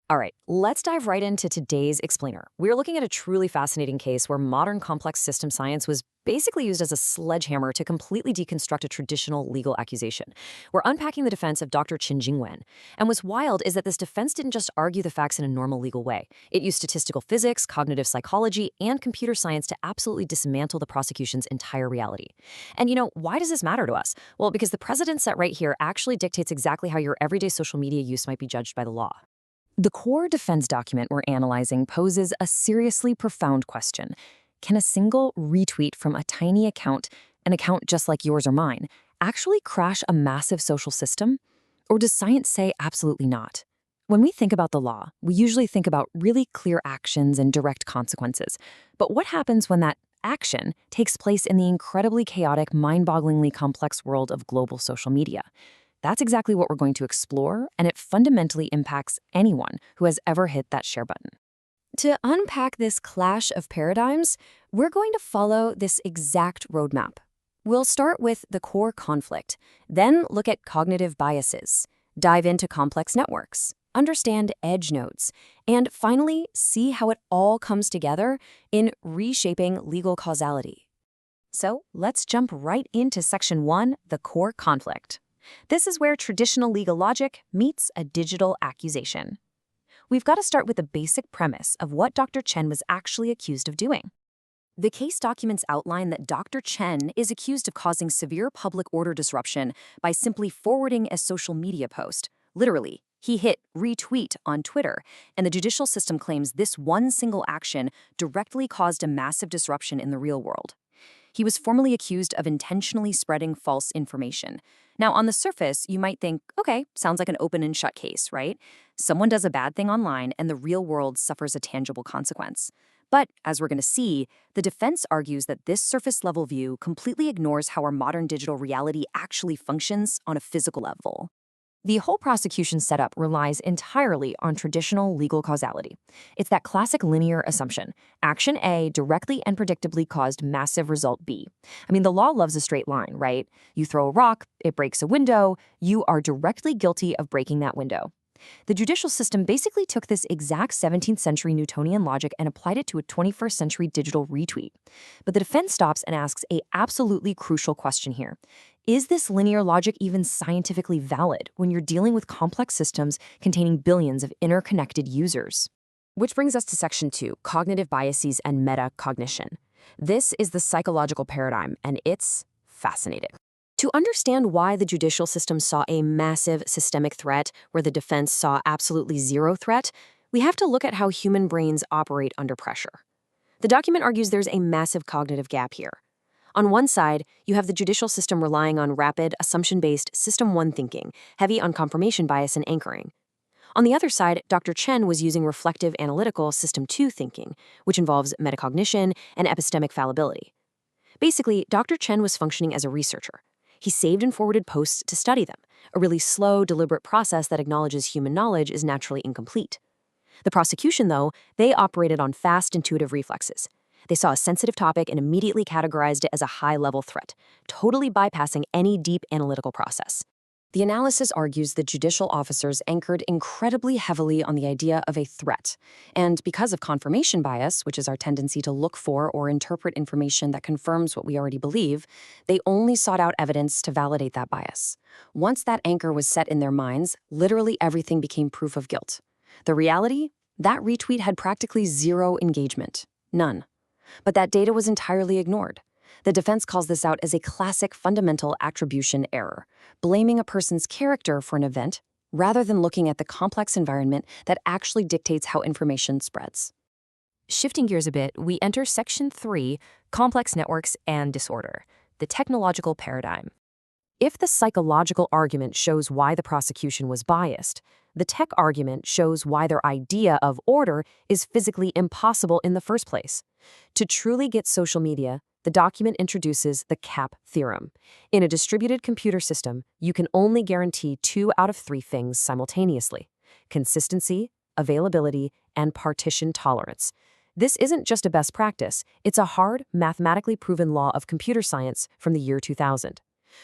All right, let's dive right into today's explainer. We're looking at a truly fascinating case where modern complex system science was basically used as a sledgehammer to completely deconstruct a traditional legal accusation. We're unpacking the defense of Dr. Qin Jingwen. And what's wild is that this defense didn't just argue the facts in a normal legal way. It used statistical physics, cognitive psychology, and computer science to absolutely dismantle the prosecution's entire reality. And why does this matter to us? Well, because the precedent set right here actually dictates exactly how your everyday social media use might be judged by the law. The core defense document we're analyzing poses a seriously profound question. Can a single retweet from a tiny account, an account just like yours or mine, actually crash a massive social system? Or does science say absolutely not? When we think about the law, we usually think about really clear actions and direct consequences. But what happens when that action takes place in the incredibly chaotic, mind-bogglingly complex world of global social media? That's exactly what we're going to explore, and it fundamentally impacts anyone who has ever hit that share button. To unpack this clash of paradigms, we're going to follow this exact roadmap. We'll start with the core conflict, then look at cognitive biases, dive into complex networks, understand edge nodes, and finally see how it all comes together in reshaping legal causality. So let's jump right into Section 1, the core conflict. This is where traditional legal logic meets a digital accusation. We've got to start with the basic premise of what Dr. Chen was actually accused of doing. The case documents outline that Dr. Chen is accused of causing severe public order disruption by simply forwarding a social media post. Literally, he hit retweet on Twitter, and the judicial system claims this one single action directly caused a massive disruption in the real world. He was formally accused of intentionally spreading false information. Now, on the surface, you might think, okay, sounds like an open and shut case, right? Someone does a bad thing online and the real world suffers a tangible consequence. But, as we're going to see, the defense argues that this surface-level view completely ignores how our modern digital reality actually functions on a physical level. The whole prosecution setup relies entirely on traditional legal causality. It's that classic linear assumption. Action A directly and predictably caused massive result B. The law loves a straight line, right? You throw a rock, it breaks a window, you are directly guilty of breaking that window. The judicial system basically took this exact 17th century Newtonian logic and applied it to a 21st century digital retweet. But the defense stops and asks an absolutely crucial question here. Is this linear logic even scientifically valid when you're dealing with complex systems containing billions of interconnected users? Which brings us to Section 2, cognitive biases and metacognition. This is the psychological paradigm, and it's fascinating. To understand why the judicial system saw a massive systemic threat where the defense saw absolutely zero threat, we have to look at how human brains operate under pressure. The document argues there's a massive cognitive gap here. On one side, you have the judicial system relying on rapid, assumption-based System 1 thinking, heavy on confirmation bias and anchoring. On the other side, Dr. Chen was using reflective analytical System 2 thinking, which involves metacognition and epistemic fallibility. Basically, Dr. Chen was functioning as a researcher. He saved and forwarded posts to study them, a really slow, deliberate process that acknowledges human knowledge is naturally incomplete. The prosecution, though, they operated on fast, intuitive reflexes. They saw a sensitive topic and immediately categorized it as a high-level threat, totally bypassing any deep analytical process. The analysis argues that judicial officers anchored incredibly heavily on the idea of a threat. And because of confirmation bias, which is our tendency to look for or interpret information that confirms what we already believe, they only sought out evidence to validate that bias. Once that anchor was set in their minds, literally everything became proof of guilt. The reality? That retweet had practically zero engagement. None. But that data was entirely ignored. The defense calls this out as a classic fundamental attribution error, blaming a person's character for an event rather than looking at the complex environment that actually dictates how information spreads. Shifting gears a bit, we enter Section 3, complex networks and disorder, the technological paradigm. If the psychological argument shows why the prosecution was biased, the tech argument shows why their idea of order is physically impossible in the first place. To truly get social media, the document introduces the CAP theorem. In a distributed computer system, you can only guarantee 2 out of 3 things simultaneously: consistency, availability, and partition tolerance. This isn't just a best practice, it's a hard, mathematically proven law of computer science from the year 2000.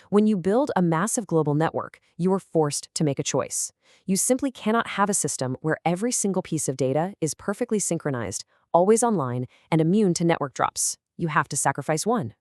When you build a massive global network, you are forced to make a choice. You simply cannot have a system where every single piece of data is perfectly synchronized, always online, and immune to network drops. You have to sacrifice one.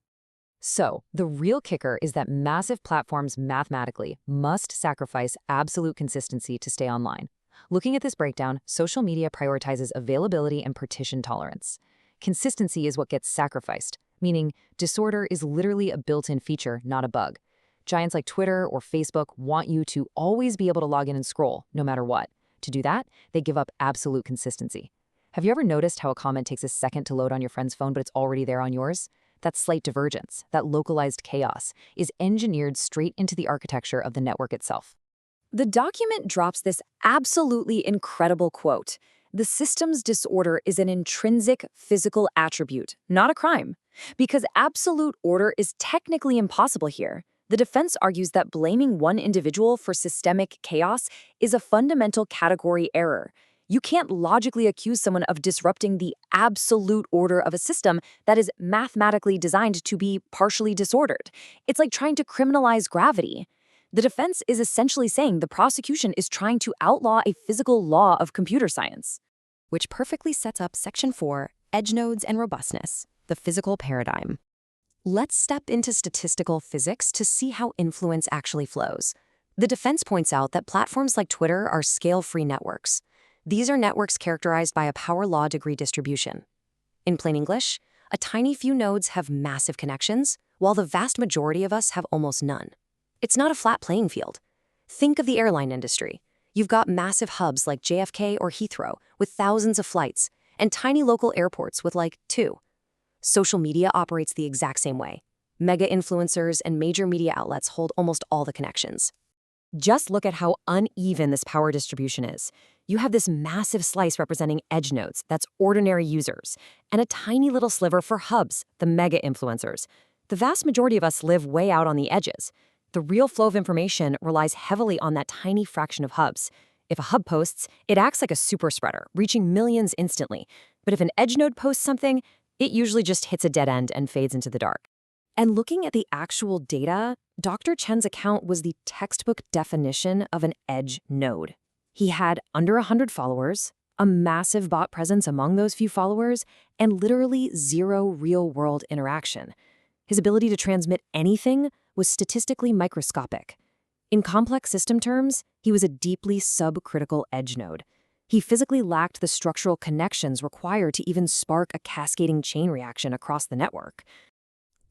So, the real kicker is that massive platforms mathematically must sacrifice absolute consistency to stay online. Looking at this breakdown, social media prioritizes availability and partition tolerance. Consistency is what gets sacrificed, meaning disorder is literally a built-in feature, not a bug. Giants like Twitter or Facebook want you to always be able to log in and scroll, no matter what. To do that, they give up absolute consistency. Have you ever noticed how a comment takes a second to load on your friend's phone, but it's already there on yours? That slight divergence, that localized chaos, is engineered straight into the architecture of the network itself. The document drops this absolutely incredible quote: "The system's disorder is an intrinsic physical attribute, not a crime." Because absolute order is technically impossible here, the defense argues that blaming one individual for systemic chaos is a fundamental category error. You can't logically accuse someone of disrupting the absolute order of a system that is mathematically designed to be partially disordered. It's like trying to criminalize gravity. The defense is essentially saying the prosecution is trying to outlaw a physical law of computer science. Which perfectly sets up Section 4, Edge Nodes and Robustness, the physical paradigm. Let's step into statistical physics to see how influence actually flows. The defense points out that platforms like Twitter are scale-free networks. These are networks characterized by a power law degree distribution. In plain English, a tiny few nodes have massive connections, while the vast majority of us have almost none. It's not a flat playing field. Think of the airline industry. You've got massive hubs like JFK or Heathrow with thousands of flights, and tiny local airports with like 2. Social media operates the exact same way. Mega influencers and major media outlets hold almost all the connections. Just look at how uneven this power distribution is. You have this massive slice representing edge nodes, that's ordinary users, and a tiny little sliver for hubs, the mega influencers. The vast majority of us live way out on the edges. The real flow of information relies heavily on that tiny fraction of hubs. If a hub posts, it acts like a super spreader, reaching millions instantly. But if an edge node posts something, it usually just hits a dead end and fades into the dark. And looking at the actual data, Dr. Chen's account was the textbook definition of an edge node. He had under 100 followers, a massive bot presence among those few followers, and literally zero real-world interaction. His ability to transmit anything was statistically microscopic. In complex system terms, he was a deeply subcritical edge node. He physically lacked the structural connections required to even spark a cascading chain reaction across the network.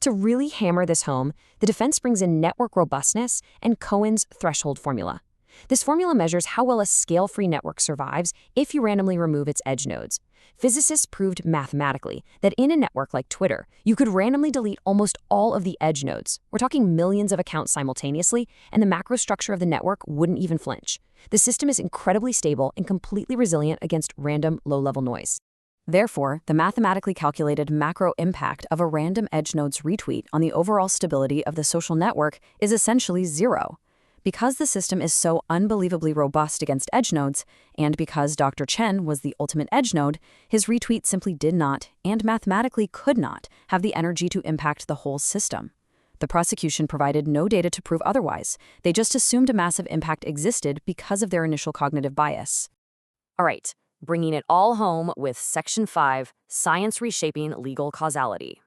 To really hammer this home, the defense brings in network robustness and Cohen's threshold formula. This formula measures how well a scale-free network survives if you randomly remove its edge nodes. Physicists proved mathematically that in a network like Twitter, you could randomly delete almost all of the edge nodes. We're talking millions of accounts simultaneously, and the macro structure of the network wouldn't even flinch. The system is incredibly stable and completely resilient against random low-level noise. Therefore, the mathematically calculated macro impact of a random edge node's retweet on the overall stability of the social network is essentially zero. Because the system is so unbelievably robust against edge nodes, and because Dr. Chen was the ultimate edge node, his retweet simply did not, and mathematically could not, have the energy to impact the whole system. The prosecution provided no data to prove otherwise. They just assumed a massive impact existed because of their initial cognitive bias. All right, bringing it all home with Section 5, Science Reshaping Legal Causality.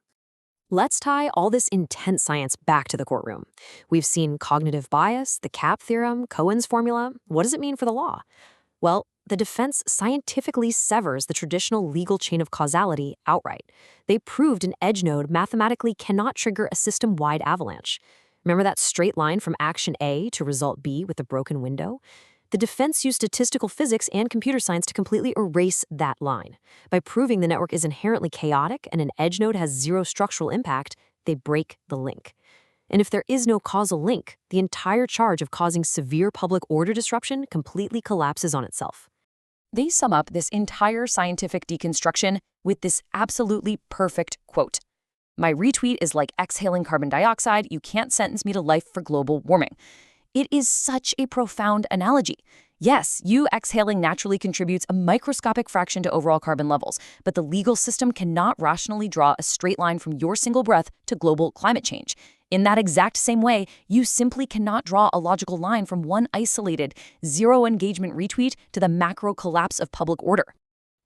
Let's tie all this intense science back to the courtroom. We've seen cognitive bias, the CAP theorem, Cohen's formula. What does it mean for the law? Well, the defense scientifically severs the traditional legal chain of causality outright. They proved an edge node mathematically cannot trigger a system-wide avalanche. Remember that straight line from action A to result B with the broken window? The defense used statistical physics and computer science to completely erase that line. By proving the network is inherently chaotic and an edge node has zero structural impact, they break the link. And if there is no causal link, the entire charge of causing severe public order disruption completely collapses on itself. They sum up this entire scientific deconstruction with this absolutely perfect quote. "My retweet is like exhaling carbon dioxide. You can't sentence me to life for global warming." It is such a profound analogy. Yes, you exhaling naturally contributes a microscopic fraction to overall carbon levels, but the legal system cannot rationally draw a straight line from your single breath to global climate change. In that exact same way, you simply cannot draw a logical line from one isolated, zero-engagement retweet to the macro collapse of public order.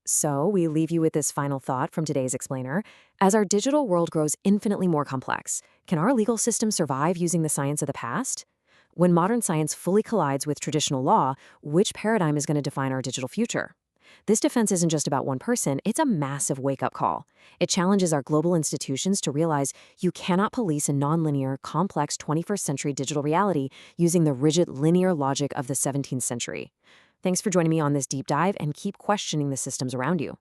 So, we leave you with this final thought from today's explainer. As our digital world grows infinitely more complex, can our legal system survive using the science of the past? When modern science fully collides with traditional law, which paradigm is going to define our digital future? This defense isn't just about one person, it's a massive wake-up call. It challenges our global institutions to realize you cannot police a nonlinear, complex 21st century digital reality using the rigid linear logic of the 17th century. Thanks for joining me on this deep dive, and keep questioning the systems around you.